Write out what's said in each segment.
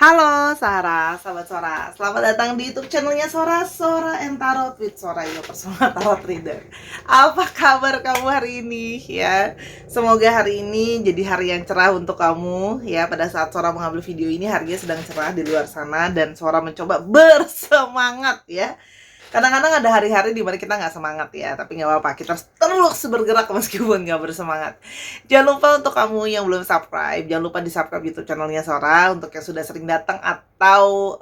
Halo Sarah, sahabat Sora. Selamat datang di YouTube channelnya Sora, Sora and Tarot with Sora, your personal tarot reader. Apa kabar kamu hari ini ya? Semoga hari ini jadi hari yang cerah untuk kamu ya. Pada saat Sora mengambil video ini, harinya sedang cerah di luar sana dan Sora mencoba bersemangat ya. Kadang-kadang ada hari-hari di mana kita nggak semangat ya, tapi nggak apa-apa, kita harus terus bergerak meskipun nggak bersemangat. Jangan lupa untuk kamu yang belum subscribe, jangan lupa di subscribe YouTube channelnya Sora. Untuk yang sudah sering datang atau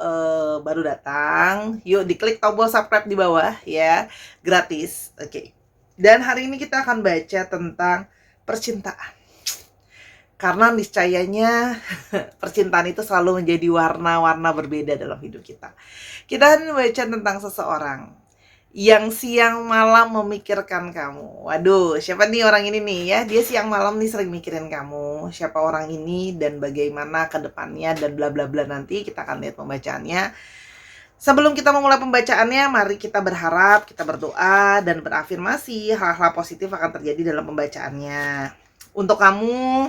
baru datang, yuk diklik tombol subscribe di bawah ya, gratis. Oke. Dan hari ini kita akan baca tentang percintaan. Karena niscayanya percintaan itu selalu menjadi warna-warna berbeda dalam hidup kita. Kita akan membaca tentang seseorang yang siang malam memikirkan kamu. Waduh, siapa nih orang ini nih ya? Dia siang malam nih sering mikirin kamu. Siapa orang ini dan bagaimana ke depannya dan bla bla bla, nanti kita akan lihat pembacaannya. Sebelum kita memulai pembacaannya, mari kita berharap, kita berdoa dan berafirmasi hal-hal positif akan terjadi dalam pembacaannya. Untuk kamu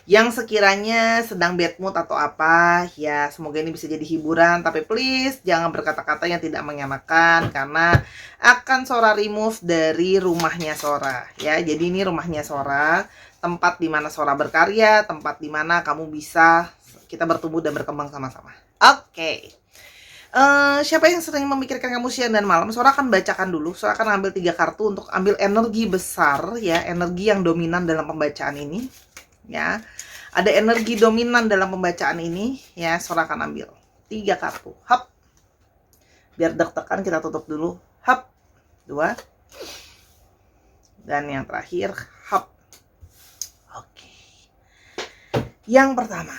yang sekiranya sedang bad mood atau apa, ya semoga ini bisa jadi hiburan. Tapi please jangan berkata-kata yang tidak mengenakan, karena akan Sora remove dari rumahnya Sora ya. Jadi ini rumahnya Sora, tempat dimana Sora berkarya, tempat dimana kamu bisa kita bertumbuh dan berkembang sama-sama. Oke. Siapa yang sering memikirkan kamu siang dan malam? Sora akan bacakan dulu. Sora akan ambil 3 kartu untuk ambil energi besar ya, energi yang dominan dalam pembacaan ini. Ya, ada energi dominan dalam pembacaan ini ya. Sora akan ambil 3 kartu. Hap. Biar deg-degan kita tutup dulu. Hap. 2. Dan yang terakhir, hap. Oke. Yang pertama,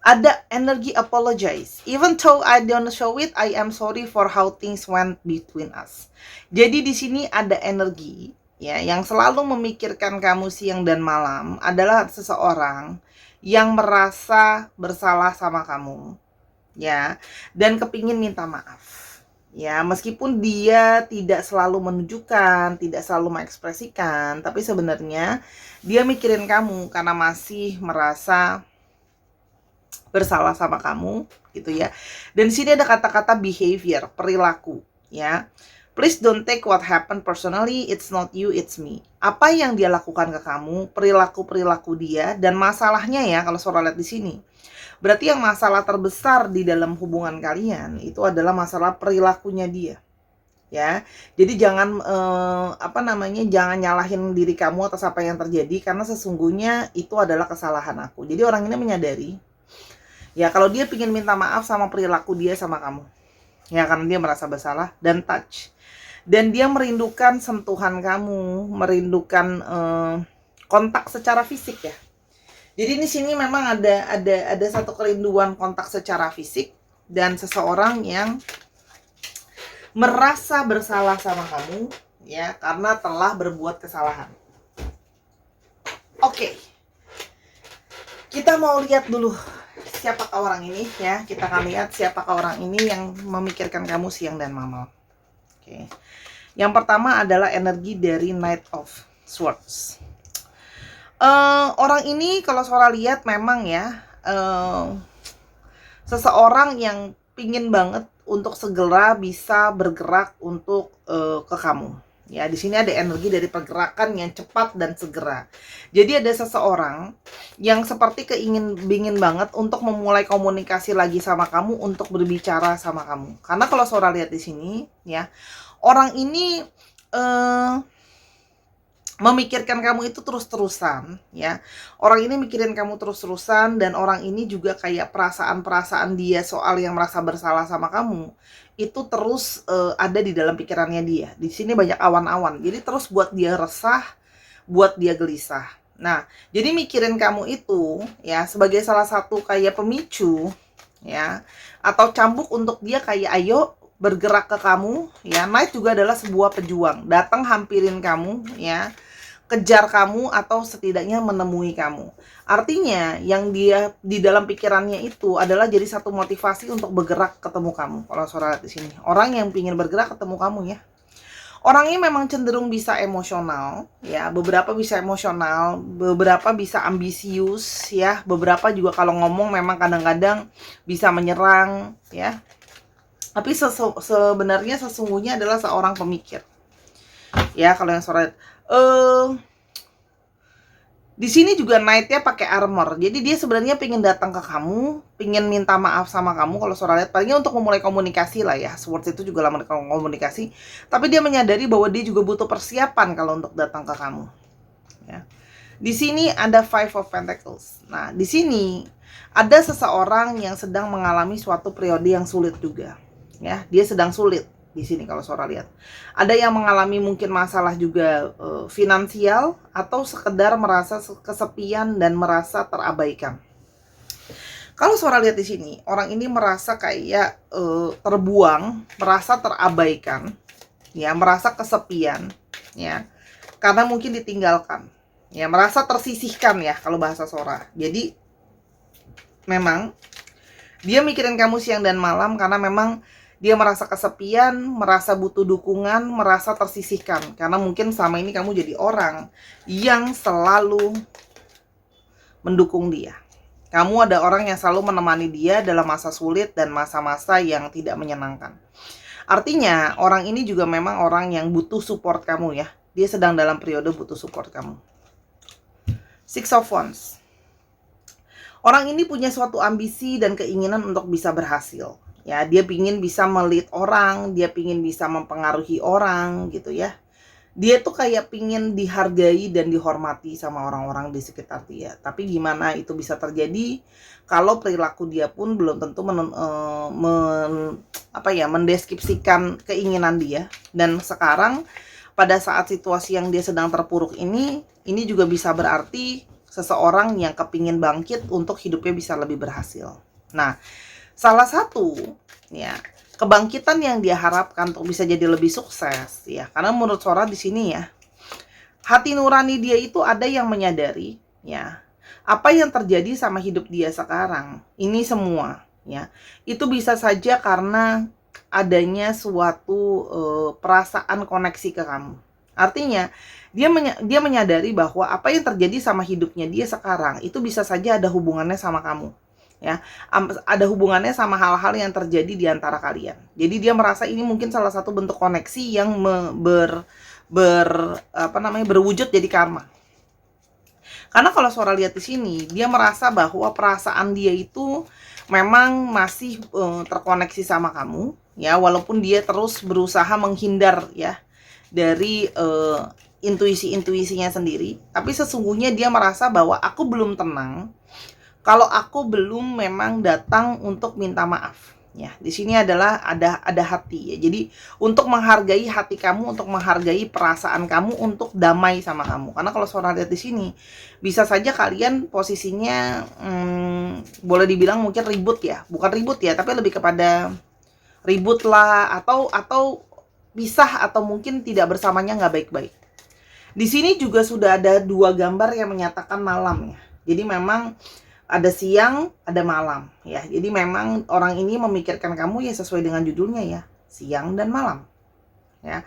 ada energi apologize. Even though I don't show it, I am sorry for how things went between us. Jadi di sini ada energi ya, yang selalu memikirkan kamu siang dan malam adalah seseorang yang merasa bersalah sama kamu ya, dan kepingin minta maaf ya, meskipun dia tidak selalu menunjukkan, tidak selalu mengekspresikan, tapi sebenarnya dia mikirin kamu karena masih merasa bersalah sama kamu gitu ya. Dan di sini ada kata-kata behavior, perilaku ya. Please don't take what happened personally, it's not you, it's me. Apa yang dia lakukan ke kamu, perilaku-perilaku dia, dan masalahnya ya, kalau Sora lihat di sini, berarti yang masalah terbesar di dalam hubungan kalian itu adalah masalah perilakunya dia. Ya, jadi jangan jangan nyalahin diri kamu atas apa yang terjadi, karena sesungguhnya itu adalah kesalahan aku. Jadi orang ini menyadari ya, kalau dia ingin minta maaf sama perilaku dia sama kamu ya, karena dia merasa bersalah dan touch. Dan dia merindukan sentuhan kamu, merindukan kontak secara fisik ya. Jadi di sini memang ada satu kerinduan kontak secara fisik dan seseorang yang merasa bersalah sama kamu ya, karena telah berbuat kesalahan. Oke. Kita mau lihat dulu siapakah orang ini ya. Kita akan lihat siapakah orang ini yang memikirkan kamu siang dan malam. Oke. Yang pertama adalah energi dari Knight of Swords. Orang ini kalau Sora lihat memang ya, seseorang yang pingin banget untuk segera bisa bergerak untuk ke kamu. Ya, di sini ada energi dari pergerakan yang cepat dan segera. Jadi ada seseorang yang seperti bingin banget untuk memulai komunikasi lagi sama kamu, untuk berbicara sama kamu. Karena kalau Sora lihat di sini ya, orang ini memikirkan kamu itu terus-terusan ya. Orang ini mikirin kamu terus-terusan, dan orang ini juga kayak perasaan-perasaan dia soal yang merasa bersalah sama kamu itu terus ada di dalam pikirannya dia. Di sini banyak awan-awan. Jadi terus buat dia resah, buat dia gelisah. Nah, jadi mikirin kamu itu ya sebagai salah satu kayak pemicu ya, atau cambuk untuk dia kayak ayo bergerak ke kamu ya. Knight juga adalah sebuah pejuang, datang hampirin kamu ya, kejar kamu atau setidaknya menemui kamu. Artinya yang dia di dalam pikirannya itu adalah jadi satu motivasi untuk bergerak ketemu kamu. Kalau Sora lihat di sini, orang yang ingin bergerak ketemu kamu ya. Orangnya memang cenderung bisa emosional, ya. Beberapa bisa emosional, beberapa bisa ambisius, ya. Beberapa juga kalau ngomong memang kadang-kadang bisa menyerang, ya. Tapi sebenarnya sesungguhnya adalah seorang pemikir, ya. Kalau yang sore, di sini juga Knight-nya pakai armor. Jadi dia sebenarnya pengen datang ke kamu, pengen minta maaf sama kamu kalau Sora lihat. Palingnya untuk memulai komunikasi lah ya. Swords itu juga lama komunikasi. Tapi dia menyadari bahwa dia juga butuh persiapan kalau untuk datang ke kamu. Ya. Di sini ada Five of Pentacles. Nah, di sini ada seseorang yang sedang mengalami suatu periode yang sulit juga. Ya, dia sedang sulit. Di sini kalau Sora lihat ada yang mengalami mungkin masalah juga finansial atau sekedar merasa kesepian dan merasa terabaikan. Kalau Sora lihat di sini, orang ini merasa kayak terbuang, merasa terabaikan, ya, merasa kesepian, ya, karena mungkin ditinggalkan, ya, merasa tersisihkan ya kalau bahasa Sora. Jadi memang dia mikirin kamu siang dan malam karena memang dia merasa kesepian, merasa butuh dukungan, merasa tersisihkan. Karena mungkin selama ini kamu jadi orang yang selalu mendukung dia. Kamu ada orang yang selalu menemani dia dalam masa sulit dan masa-masa yang tidak menyenangkan. Artinya, orang ini juga memang orang yang butuh support kamu ya. Dia sedang dalam periode butuh support kamu. Six of Wands. Orang ini punya suatu ambisi dan keinginan untuk bisa berhasil. Ya, dia pingin bisa melihat orang, dia pingin bisa mempengaruhi orang gitu ya. Dia tuh kayak pingin dihargai dan dihormati sama orang-orang di sekitar dia. Tapi gimana itu bisa terjadi kalau perilaku dia pun belum tentu mendeskripsikan keinginan dia. Dan sekarang pada saat situasi yang dia sedang terpuruk ini juga bisa berarti seseorang yang kepingin bangkit untuk hidupnya bisa lebih berhasil. Nah, salah satu ya kebangkitan yang dia harapkan untuk bisa jadi lebih sukses ya, karena menurut Sora di sini ya, hati nurani dia itu ada yang menyadari ya apa yang terjadi sama hidup dia sekarang ini semua ya, itu bisa saja karena adanya suatu perasaan koneksi ke kamu. Artinya dia menyadari bahwa apa yang terjadi sama hidupnya dia sekarang itu bisa saja ada hubungannya sama kamu. Ya, ada hubungannya sama hal-hal yang terjadi di antara kalian. Jadi dia merasa ini mungkin salah satu bentuk koneksi yang berwujud jadi karma. Karena kalau Sora lihat di sini, dia merasa bahwa perasaan dia itu memang masih terkoneksi sama kamu, ya, walaupun dia terus berusaha menghindar ya dari intuisi-intuisinya sendiri, tapi sesungguhnya dia merasa bahwa aku belum tenang kalau aku belum memang datang untuk minta maaf. Ya, di sini adalah ada hati ya. Jadi untuk menghargai hati kamu, untuk menghargai perasaan kamu, untuk damai sama kamu. Karena kalau Sora lihat di sini, bisa saja kalian posisinya boleh dibilang mungkin ribut ya. Bukan ribut ya, tapi lebih kepada ribut lah atau pisah atau mungkin tidak bersamanya nggak baik-baik. Di sini juga sudah ada dua gambar yang menyatakan malam ya. Jadi memang ada siang, ada malam ya. Jadi memang orang ini memikirkan kamu ya sesuai dengan judulnya ya, siang dan malam. Ya.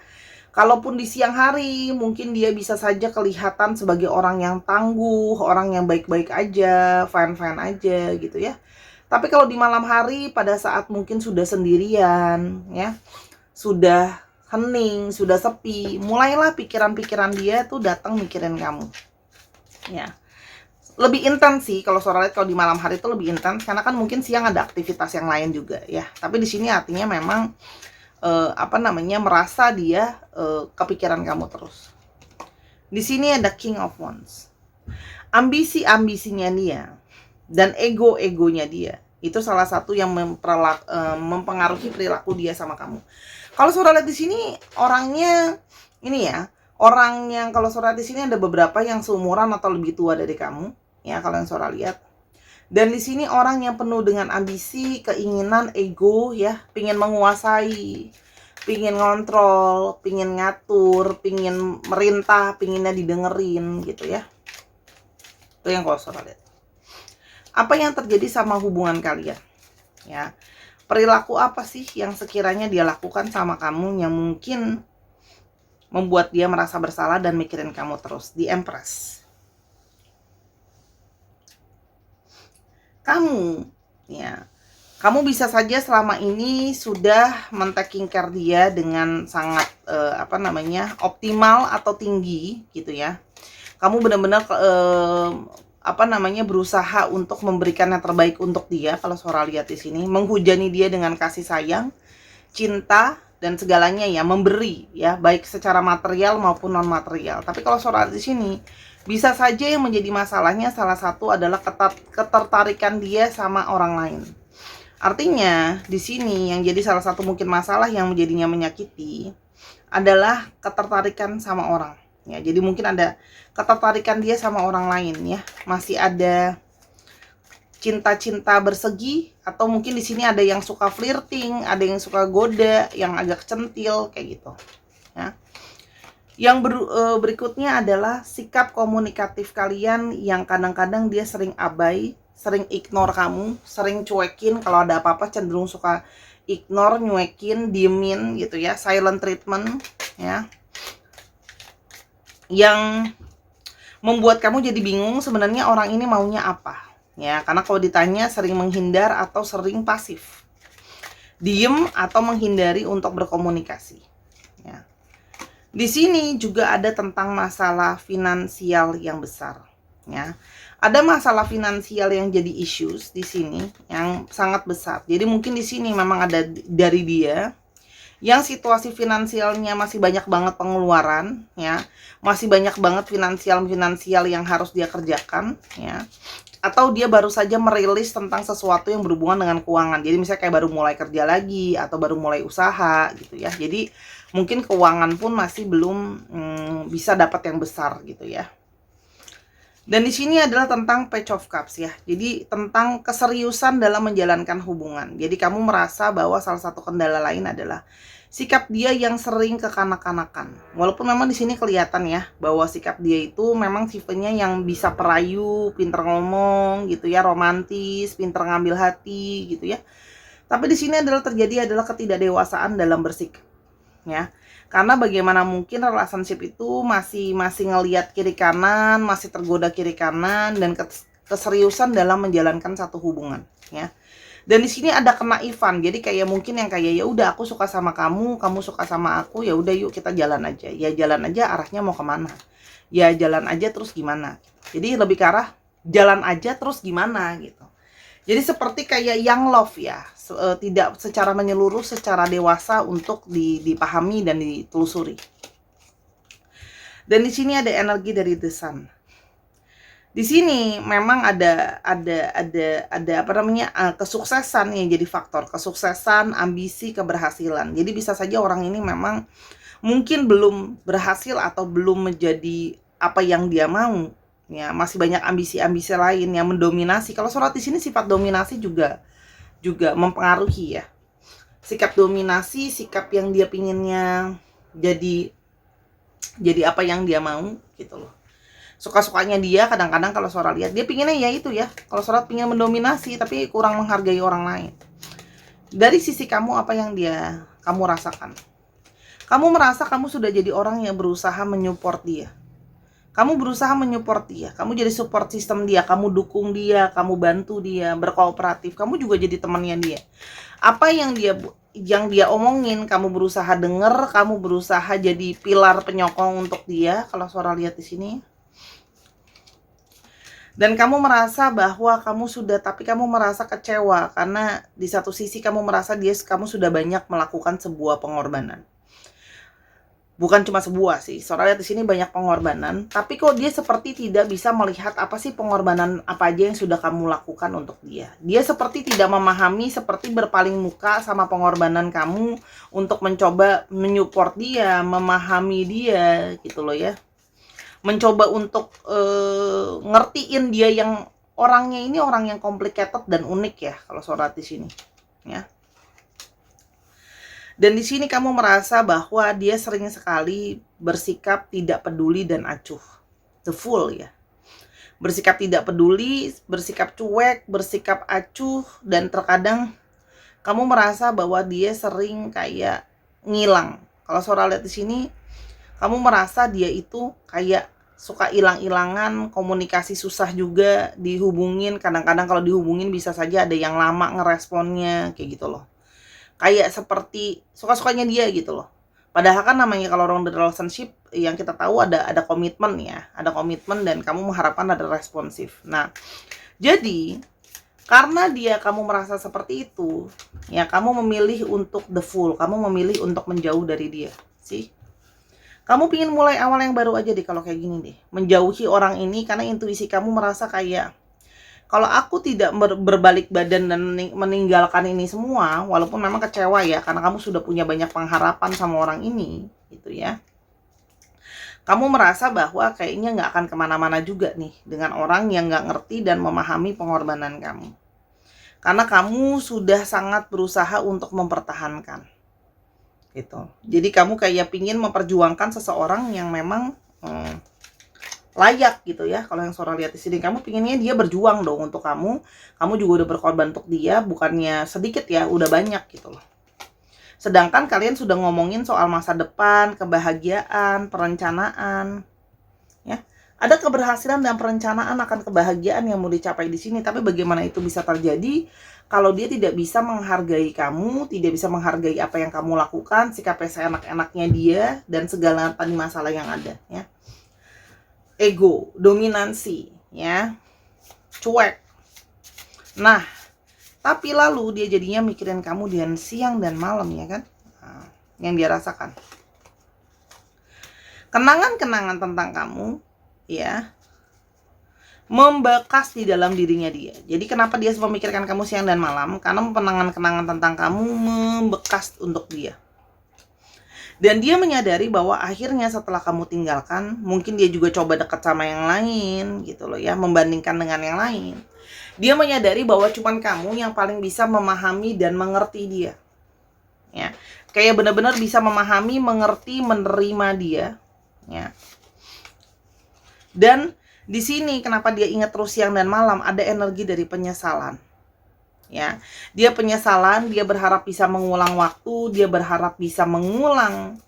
Kalaupun di siang hari mungkin dia bisa saja kelihatan sebagai orang yang tangguh, orang yang baik-baik aja, fine-fine aja gitu ya. Tapi kalau di malam hari pada saat mungkin sudah sendirian ya, sudah hening, sudah sepi, mulailah pikiran-pikiran dia tuh datang mikirin kamu. Ya. Lebih intens sih kalau Sora lihat, kalau di malam hari itu lebih intens karena kan mungkin siang ada aktivitas yang lain juga ya. Tapi di sini artinya memang merasa dia kepikiran kamu terus. Di sini ada King of Wands. Ambisi-ambisinya dia dan ego-egonya dia itu salah satu yang mempengaruhi perilaku dia sama kamu. Kalau Sora lihat di sini orangnya ini ya, orang yang kalau Sora di sini ada beberapa yang seumuran atau lebih tua dari kamu. Ya, kalau yang Sora lihat. Dan di sini orang yang penuh dengan ambisi, keinginan, ego ya, pingin menguasai, pingin ngontrol, pingin ngatur, pingin merintah, pinginnya didengerin gitu ya. Itu yang kalau Sora lihat. Apa yang terjadi sama hubungan kalian? Ya. Perilaku apa sih yang sekiranya dia lakukan sama kamu yang mungkin membuat dia merasa bersalah dan mikirin kamu terus. Di Empress. Kamu, ya, kamu bisa saja selama ini sudah men-taking care dia dengan sangat optimal atau tinggi gitu ya. Kamu benar-benar berusaha untuk memberikan yang terbaik untuk dia. Kalau Sora lihat di sini, menghujani dia dengan kasih sayang, cinta, dan segalanya ya, memberi ya, baik secara material maupun non material. Tapi kalau Sora di sini, bisa saja yang menjadi masalahnya salah satu adalah ketertarikan dia sama orang lain. Artinya di sini yang jadi salah satu mungkin masalah yang menjadinya menyakiti adalah ketertarikan sama orang. Ya, jadi mungkin ada ketertarikan dia sama orang lain ya. Masih ada cinta-cinta bersegi, atau mungkin di sini ada yang suka flirting, ada yang suka goda, yang agak centil kayak gitu. Ya. Yang berikutnya adalah sikap komunikatif kalian yang kadang-kadang dia sering abai, sering ignore kamu, sering cuekin. Kalau ada apa-apa cenderung suka ignore, nyuekin, diemin gitu ya, silent treatment ya. Yang membuat kamu jadi bingung sebenarnya orang ini maunya apa. Ya, karena kalau ditanya sering menghindar atau sering pasif. Diem atau menghindari untuk berkomunikasi. Ya. Di sini juga ada tentang masalah finansial yang besar. Ya. Ada masalah finansial yang jadi issues di sini yang sangat besar. Jadi mungkin di sini memang ada dari dia yang situasi finansialnya masih banyak banget pengeluaran ya, masih banyak banget finansial yang harus dia kerjakan ya, atau dia baru saja merilis tentang sesuatu yang berhubungan dengan keuangan. Jadi misalnya kayak baru mulai kerja lagi atau baru mulai usaha gitu ya, jadi mungkin keuangan pun masih belum bisa dapat yang besar gitu ya. Dan di sini adalah tentang Page of Cups ya. Jadi tentang keseriusan dalam menjalankan hubungan. Jadi kamu merasa bahwa salah satu kendala lain adalah sikap dia yang sering kekanak-kanakan. Walaupun memang di sini kelihatan ya bahwa sikap dia itu memang tipenya yang bisa perayu, pinter ngomong gitu ya, romantis, pinter ngambil hati gitu ya. Tapi di sini adalah ketidakdewasaan dalam bersikap ya. Karena bagaimana mungkin relationship itu masih ngelihat kiri kanan, masih tergoda kiri kanan, dan keseriusan dalam menjalankan satu hubungan ya. Dan di sini ada kenaifan. Jadi kayak mungkin yang kayak ya udah aku suka sama kamu, kamu suka sama aku, ya udah yuk kita jalan aja. Ya jalan aja, arahnya mau kemana? Ya jalan aja terus gimana? Jadi lebih ke arah jalan aja terus gimana gitu. Jadi seperti kayak young love ya, tidak secara menyeluruh, secara dewasa untuk dipahami dan ditelusuri. Dan di sini ada energi dari The Sun. Di sini memang ada kesuksesan yang jadi faktor, kesuksesan, ambisi, keberhasilan. Jadi bisa saja orang ini memang mungkin belum berhasil atau belum menjadi apa yang dia mau. Ya, masih banyak ambisi-ambisi lain yang mendominasi. Kalau surat di sini sifat dominasi juga mempengaruhi ya. Sikap dominasi, sikap yang dia pinginnya jadi apa yang dia mau gitu loh. Suka-sukanya dia kadang-kadang kalau surat lihat dia pinginnya ya itu ya. Kalau surat pingin mendominasi tapi kurang menghargai orang lain. Dari sisi kamu apa yang kamu rasakan? Kamu merasa kamu sudah jadi orang yang berusaha menyupport dia. Kamu berusaha menyupport dia, kamu jadi support system dia, kamu dukung dia, kamu bantu dia, berkooperatif, kamu juga jadi temannya dia. Apa yang dia omongin, kamu berusaha denger, kamu berusaha jadi pilar penyokong untuk dia. Kalau suara lihat di sini. Dan kamu merasa bahwa tapi kamu merasa kecewa karena di satu sisi kamu merasa kamu sudah banyak melakukan sebuah pengorbanan. Bukan cuma sebuah sih, soalnya lihat di sini banyak pengorbanan, tapi kok dia seperti tidak bisa melihat apa sih pengorbanan apa aja yang sudah kamu lakukan untuk dia. Dia seperti tidak memahami, seperti berpaling muka sama pengorbanan kamu untuk mencoba menyupport dia, memahami dia gitu loh ya. Mencoba untuk ngertiin dia yang orangnya ini orang yang complicated dan unik ya kalau surat di sini ya. Dan di sini kamu merasa bahwa dia sering sekali bersikap tidak peduli dan acuh. The Fool ya. Bersikap tidak peduli, bersikap cuek, bersikap acuh, dan terkadang kamu merasa bahwa dia sering kayak ngilang. Kalau Sora lihat di sini, Kamu merasa dia itu kayak suka hilang-hilangan, komunikasi susah juga dihubungin. Kadang-kadang kalau dihubungin bisa saja ada yang lama ngeresponnya, kayak gitu loh. Kayak seperti suka-sukanya dia gitu loh. Padahal kan namanya kalau long relationship yang kita tahu ada komitmen ya, ada komitmen dan kamu mengharapkan ada responsif. Nah, jadi karena kamu merasa seperti itu, ya kamu memilih untuk the full, kamu memilih untuk menjauh dari dia, sih. Kamu pingin mulai awal yang baru aja deh kalau kayak gini deh. Menjauhi orang ini karena intuisi kamu merasa kayak kalau aku tidak berbalik badan dan meninggalkan ini semua, walaupun memang kecewa ya karena kamu sudah punya banyak pengharapan sama orang ini, gitu ya. Kamu merasa bahwa kayaknya nggak akan kemana-mana juga nih dengan orang yang nggak ngerti dan memahami pengorbanan kamu. Karena kamu sudah sangat berusaha untuk mempertahankan. Gitu. Jadi kamu kayak pingin memperjuangkan seseorang yang memang layak gitu ya. Kalau yang Sora lihat di sini, kamu pinginnya dia berjuang dong untuk kamu. Kamu juga udah berkorban untuk dia, bukannya sedikit ya, udah banyak gitu loh. Sedangkan kalian sudah ngomongin soal masa depan, kebahagiaan, perencanaan, ya. Ada keberhasilan dan perencanaan akan kebahagiaan yang mau dicapai di sini, tapi bagaimana itu bisa terjadi kalau dia tidak bisa menghargai kamu, tidak bisa menghargai apa yang kamu lakukan, sikapnya seenak-enaknya dia, dan segala tadi masalah yang ada, ya. Ego, dominansi, ya, cuek. Nah, tapi lalu dia jadinya mikirin kamu dan siang dan malam, ya kan? Nah, yang dia rasakan. Kenangan-kenangan tentang kamu, ya, membekas di dalam dirinya dia. Jadi kenapa dia memikirkan kamu siang dan malam? Karena kenangan-kenangan tentang kamu membekas untuk dia. Dan dia menyadari bahwa akhirnya setelah kamu tinggalkan, mungkin dia juga coba dekat sama yang lain gitu loh ya, membandingkan dengan yang lain. Dia menyadari bahwa cuman kamu yang paling bisa memahami dan mengerti dia. Ya. Kayak benar-benar bisa memahami, mengerti, menerima dia, ya. Dan di sini kenapa dia ingat terus siang dan malam, ada energi dari penyesalan. Ya. Dia penyesalan, dia berharap bisa mengulang waktu, dia berharap bisa mengulang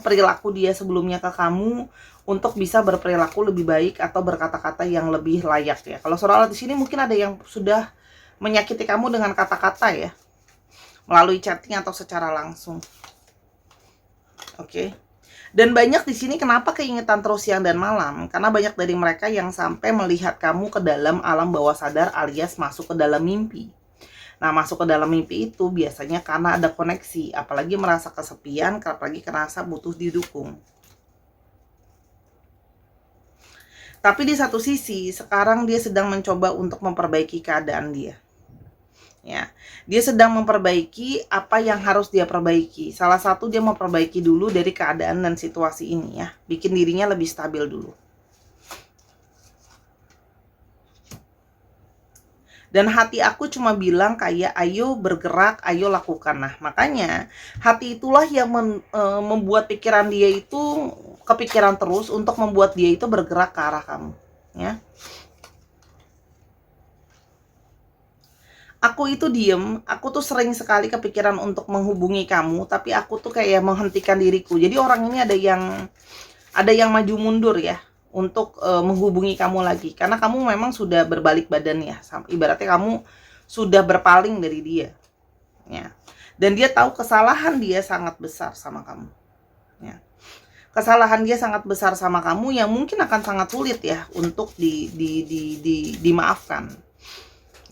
perilaku dia sebelumnya ke kamu untuk bisa berperilaku lebih baik atau berkata-kata yang lebih layak ya. Kalau soal di sini mungkin ada yang sudah menyakiti kamu dengan kata-kata ya, melalui chatting atau secara langsung. Oke. Dan banyak di sini kenapa keingetan terus siang dan malam? Karena banyak dari mereka yang sampai melihat kamu ke dalam alam bawah sadar alias masuk ke dalam mimpi. Nah, masuk ke dalam mimpi itu biasanya karena ada koneksi, apalagi merasa kesepian, apalagi merasa butuh didukung. Tapi di satu sisi, sekarang dia sedang mencoba untuk memperbaiki keadaan dia. Ya, dia sedang memperbaiki apa yang harus dia perbaiki. Salah satu dia memperbaiki dulu dari keadaan dan situasi ini ya, bikin dirinya lebih stabil dulu. Dan hati aku cuma bilang kayak ayo bergerak, ayo lakukan. Nah, makanya hati itulah yang membuat pikiran dia itu kepikiran terus untuk membuat dia itu bergerak ke arah kamu, ya. Aku itu diem, aku tuh sering sekali kepikiran untuk menghubungi kamu, tapi aku tuh kayak menghentikan diriku. Jadi orang ini ada yang maju mundur ya untuk menghubungi kamu lagi, karena kamu memang sudah berbalik badan ya, ibaratnya kamu sudah berpaling dari dia, ya. Dan dia tahu kesalahan dia sangat besar sama kamu, ya. Kesalahan dia sangat besar sama kamu yang mungkin akan sangat sulit ya untuk dimaafkan.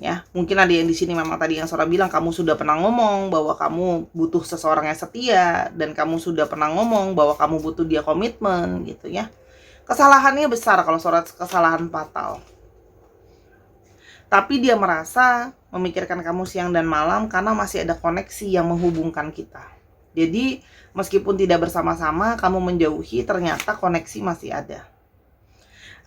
Ya, mungkin ada yang di sini memang tadi yang Sora bilang kamu sudah pernah ngomong bahwa kamu butuh seseorang yang setia dan kamu sudah pernah ngomong bahwa kamu butuh dia komitmen gitu ya. Kesalahannya besar kalau Sora kesalahan fatal. Tapi dia merasa memikirkan kamu siang dan malam karena masih ada koneksi yang menghubungkan kita. Jadi, meskipun tidak bersama-sama, kamu menjauhi, ternyata koneksi masih ada.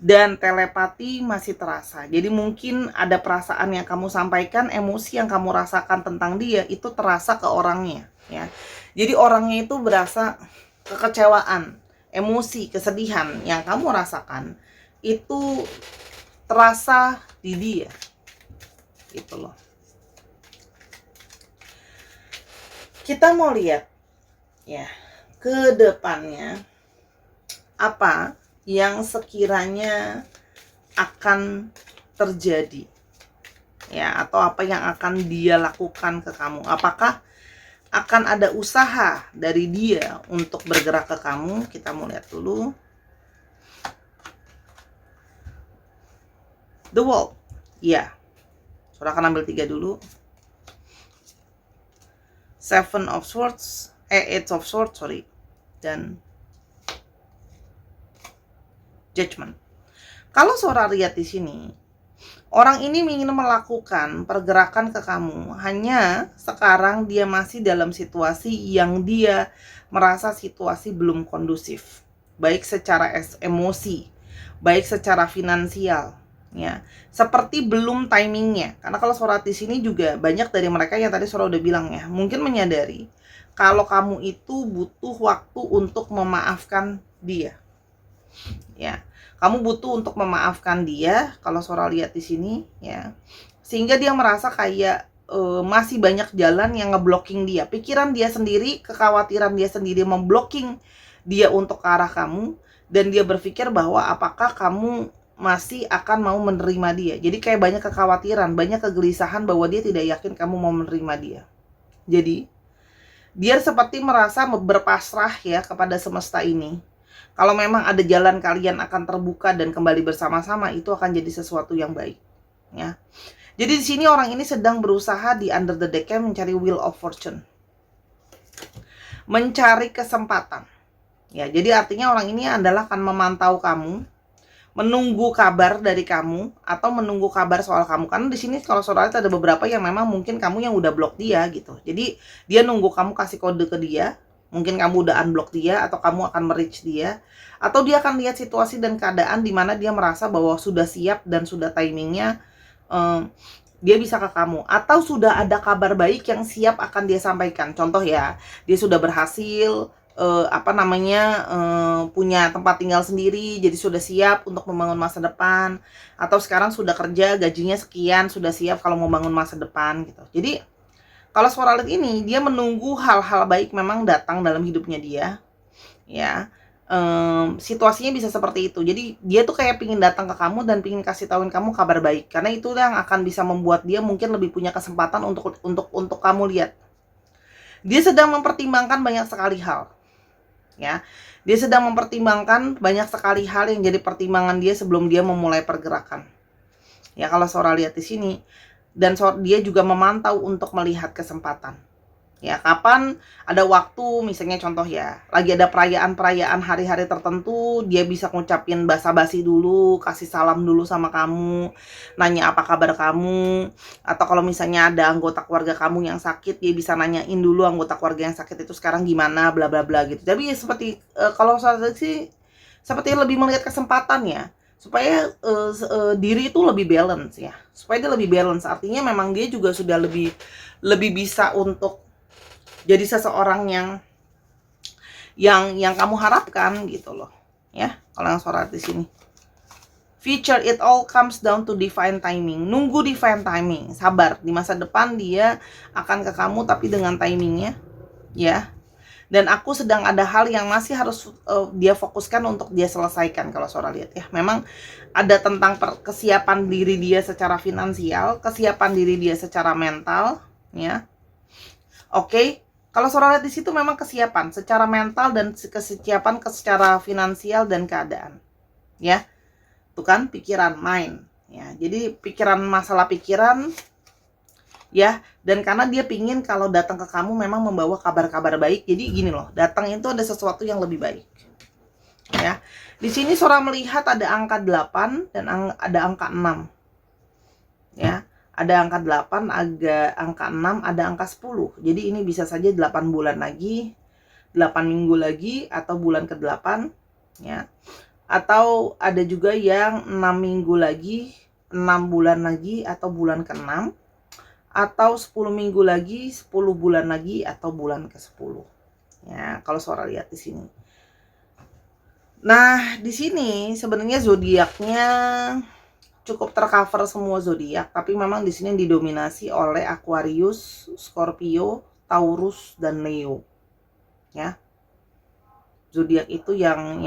Dan telepati masih terasa. Jadi mungkin ada perasaan yang kamu sampaikan, emosi yang kamu rasakan tentang dia itu terasa ke orangnya, ya. Jadi orangnya itu berasa kekecewaan, emosi, kesedihan yang kamu rasakan itu terasa di dia. Gitu loh. Kita mau lihat ya. ke depannya apa yang sekiranya akan terjadi, ya, atau apa yang akan dia lakukan ke kamu. Apakah akan ada usaha dari dia untuk bergerak ke kamu? Kita mau lihat dulu. The World, ya, Saudara akan ambil 3 dulu. Seven of Swords, Eight of Swords, sorry, dan Judgment. Kalau Saudara lihat di sini, orang ini ingin melakukan pergerakan ke kamu, hanya sekarang dia masih dalam situasi yang dia merasa situasi belum kondusif, baik secara emosi, baik secara finansial, ya, seperti belum timingnya. Karena kalau Saudara di sini juga banyak dari mereka yang tadi Saudara udah bilang, ya, mungkin menyadari kalau kamu itu butuh waktu untuk memaafkan dia. Ya, kamu butuh untuk memaafkan dia kalau Saudara lihat di sini, ya, sehingga dia merasa kayak masih banyak jalan yang ngeblocking dia, pikiran dia sendiri, kekhawatiran dia sendiri memblocking dia untuk ke arah kamu, dan dia berpikir bahwa apakah kamu masih akan mau menerima dia. Jadi kayak banyak kekhawatiran, banyak kegelisahan bahwa dia tidak yakin kamu mau menerima dia. Jadi dia seperti merasa berpasrah, ya, kepada semesta ini. Kalau memang ada jalan kalian akan terbuka dan kembali bersama-sama, itu akan jadi sesuatu yang baik, ya. Jadi di sini orang ini sedang berusaha di under the deck mencari wheel of fortune, mencari kesempatan, ya. Jadi artinya orang ini adalah akan memantau kamu, menunggu kabar dari kamu, atau menunggu kabar soal kamu. Karena di sini kalau Saudara ada beberapa yang memang mungkin kamu yang udah blok dia gitu. Jadi dia nunggu kamu kasih kode ke dia. Mungkin kamu udah unblock dia, atau kamu akan merich dia, atau dia akan lihat situasi dan keadaan di mana dia merasa bahwa sudah siap dan sudah timingnya dia bisa ke kamu, atau sudah ada kabar baik yang siap akan dia sampaikan. Contoh, ya, dia sudah berhasil punya tempat tinggal sendiri, jadi sudah siap untuk membangun masa depan, atau sekarang sudah kerja, gajinya sekian, sudah siap kalau mau bangun masa depan gitu. Jadi kalau Saudara lihat ini, dia menunggu hal-hal baik memang datang dalam hidupnya dia, ya. Situasinya bisa seperti itu. Jadi dia tuh kayak pingin datang ke kamu dan pingin kasih tahuin kamu kabar baik, karena itu yang akan bisa membuat dia mungkin lebih punya kesempatan untuk kamu lihat. Dia sedang mempertimbangkan banyak sekali hal, ya. Dia sedang mempertimbangkan banyak sekali hal yang jadi pertimbangan dia sebelum dia memulai pergerakan. Ya, kalau Saudara lihat di sini, dan dia juga memantau untuk melihat kesempatan. Ya, kapan ada waktu, misalnya contoh, ya, lagi ada perayaan-perayaan hari-hari tertentu, dia bisa ngucapin basa-basi dulu, kasih salam dulu sama kamu, nanya apa kabar kamu, atau kalau misalnya ada anggota keluarga kamu yang sakit, dia bisa nanyain dulu anggota keluarga yang sakit itu sekarang gimana, bla bla bla gitu. Tapi ya seperti kalau saya sih seperti lebih melihat kesempatan, ya, supaya diri itu lebih balance, ya, supaya dia lebih balance. Artinya memang dia juga sudah lebih bisa untuk jadi seseorang yang kamu harapkan gitu loh, ya. Kalau yang Saudara di sini, future it all comes down to divine timing. Nunggu divine timing, sabar. Di masa depan dia akan ke kamu, tapi dengan timingnya, ya. Dan aku sedang ada hal yang masih harus dia fokuskan untuk dia selesaikan. Kalau Saudara lihat, ya, memang ada tentang kesiapan diri dia secara finansial, kesiapan diri dia secara mental, ya. Oke. Kalau Saudara lihat di situ memang kesiapan secara mental dan kesiapan secara finansial dan keadaan, ya. Tuh kan, pikiran, mind, ya. Jadi pikiran, masalah pikiran, ya, dan karena dia pingin kalau datang ke kamu memang membawa kabar-kabar baik. Jadi gini loh, datang itu ada sesuatu yang lebih baik, ya. Di sini Saudara melihat ada angka 8 dan ada angka 6, ya. Ada angka 8, ada angka 6, ada angka 10. Jadi ini bisa saja 8 bulan lagi, 8 minggu lagi, atau bulan ke-8, ya. Atau ada juga yang 6 minggu lagi, 6 bulan lagi, atau bulan ke-6, atau 10 minggu lagi, 10 bulan lagi, atau bulan ke-10. Ya, kalau Saudara lihat di sini. Nah, di sini sebenarnya zodiaknya cukup tercover semua zodiak, tapi memang di sini didominasi oleh Aquarius, Scorpio, Taurus, dan Leo, ya. Zodiak itu yang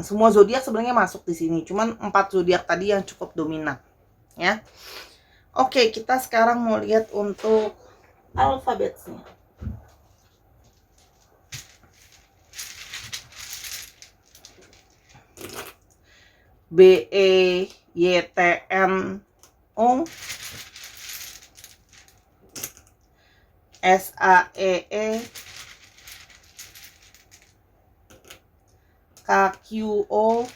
semua zodiak sebenarnya masuk di sini. Cuman 4 zodiak tadi yang cukup dominan, ya. Oke, kita sekarang mau lihat untuk alfabetnya. B E Y T N O S A E E K Q O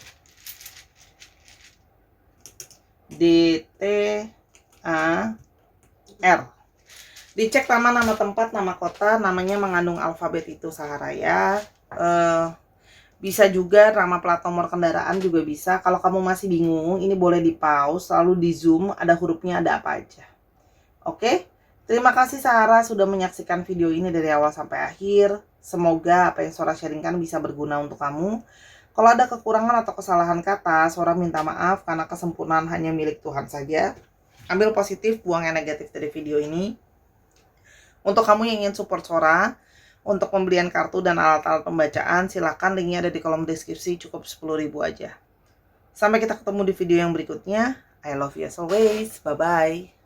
D T A R. Dicek nama tempat, nama kota, namanya mengandung alfabet itu Sahara ya. Bisa juga nama plat nomor kendaraan juga bisa. Kalau kamu masih bingung, ini boleh di pause, lalu di zoom, ada hurufnya ada apa aja. Oke? Terima kasih Sahara sudah menyaksikan video ini dari awal sampai akhir. Semoga apa yang Sora sharingkan bisa berguna untuk kamu. Kalau ada kekurangan atau kesalahan kata, Sora minta maaf karena kesempurnaan hanya milik Tuhan saja. Ambil positif, buang yang negatif dari video ini. Untuk kamu yang ingin support Sora, untuk pembelian kartu dan alat-alat pembacaan, silakan linknya ada di kolom deskripsi, cukup 10.000 aja. Sampai kita ketemu di video yang berikutnya. I love you as always. Bye-bye.